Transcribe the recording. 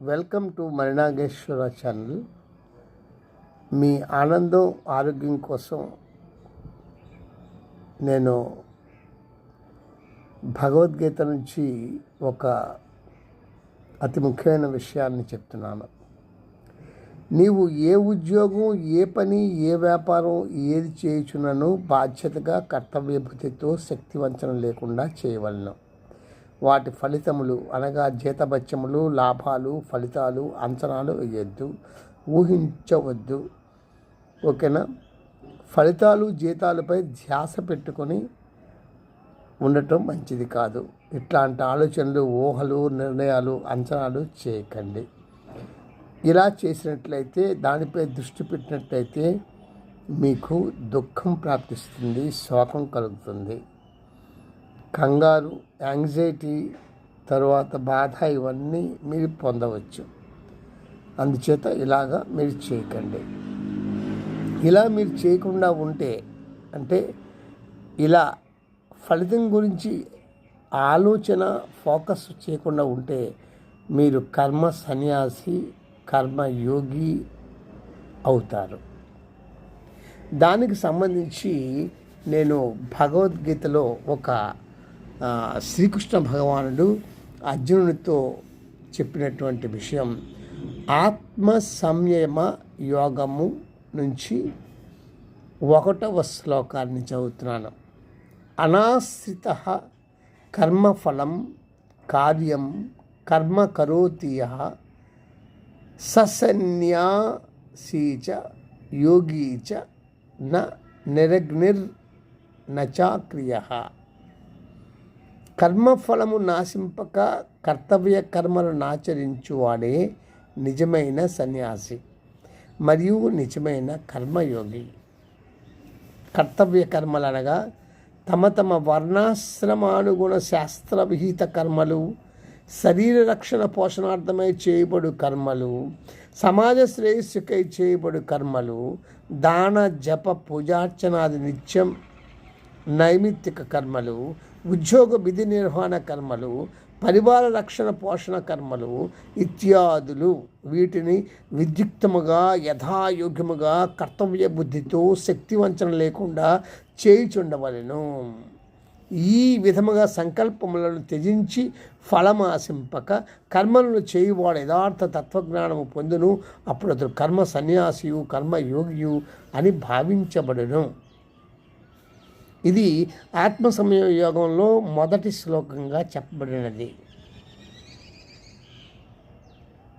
Welcome to Marinageshwara channel. మీ ఆనందం ఆరోగ్యం కోసం నేను భగవద్గీత నుంచి ఒక అతి ముఖ్యమైన విషయాన్ని చెప్తున్నాను. నీవు ఏ ఉద్యోగం, ఏ పని, ఏ వ్యాపారం ఏది చేయుచున్నను బాధ్యతగా కర్తవ్యబుద్ధితో శక్తివంచన లేకుండా చేయవలను. వాటి ఫలితములు అనగా జీతభత్యములు, లాభాలు, ఫలితాలు అంచనాలు వేయద్దు, ఊహించవద్దు. ఓకేనా? ఫలితాలు జీతాలపై ధ్యాస పెట్టుకొని ఉండటం మంచిది కాదు. ఇట్లాంటి ఆలోచనలు, ఊహలు, నిర్ణయాలు, అంచనాలు చేయకండి. ఇలా చేసినట్లయితే, దానిపై దృష్టి పెట్టినట్లయితే మీకు దుఃఖం ప్రాప్తిస్తుంది, శోకం కలుగుతుంది. కంగారు, యాంగ్జైటీ, తర్వాత బాధ ఇవన్నీ మీరు పొందవచ్చు. అందుచేత ఇలాగా మీరు చేయకండి. ఇలా మీరు చేయకుండా ఉంటే, అంటే ఇలా ఫలితం గురించి ఆలోచన ఫోకస్ చేయకుండా ఉంటే మీరు కర్మ సన్యాసి, కర్మయోగి అవుతారు. దానికి సంబంధించి నేను భగవద్గీతలో ఒక శ్రీకృష్ణ భగవానుడు అర్జునుడితో చెప్పినటువంటి విషయం ఆత్మ సంయమ యోగము నుంచి 1వ శ్లోకాన్ని చదువుతున్నాను. అనాశ్రిత కర్మఫలం కార్యం కర్మ కరోతి యః ససన్యాసీ చ యోగీ చ న నిరగ్నిర్ నచాక్రియః. కర్మఫలము నాశింపక కర్తవ్య కర్మలను ఆచరించువాడే నిజమైన సన్యాసి మరియు నిజమైన కర్మయోగి. కర్తవ్య కర్మలు అనగా తమ తమ వర్ణాశ్రమానుగుణ శాస్త్ర విహిత కర్మలు, శరీర రక్షణ పోషణార్థమై చేయబడు కర్మలు, సమాజ శ్రేయస్సుకై చేయబడు కర్మలు, దాన జప పూజార్చనాది నిత్యం నైమిత్తిక కర్మలు, ఉద్యోగ విధి నిర్వహణ కర్మలు, పరివార రక్షణ పోషణ కర్మలు ఇత్యాదులు. వీటిని విద్యుక్తముగా యథాయోగ్యముగా కర్తవ్య బుద్ధితో శక్తివంచన లేకుండా చేయుచుండవలెను. ఈ విధముగా సంకల్పములను త్యజించి ఫలమాశింపక కర్మలను చేయువాడు యథార్థ తత్వజ్ఞానము పొందును. అప్పుడు అతడు కర్మ సన్యాసియు, కర్మయోగియు అని భావించబడును. ఇది ఆత్మ సంయమ యోగంలో మొదటి శ్లోకంగా చెప్పబడినది.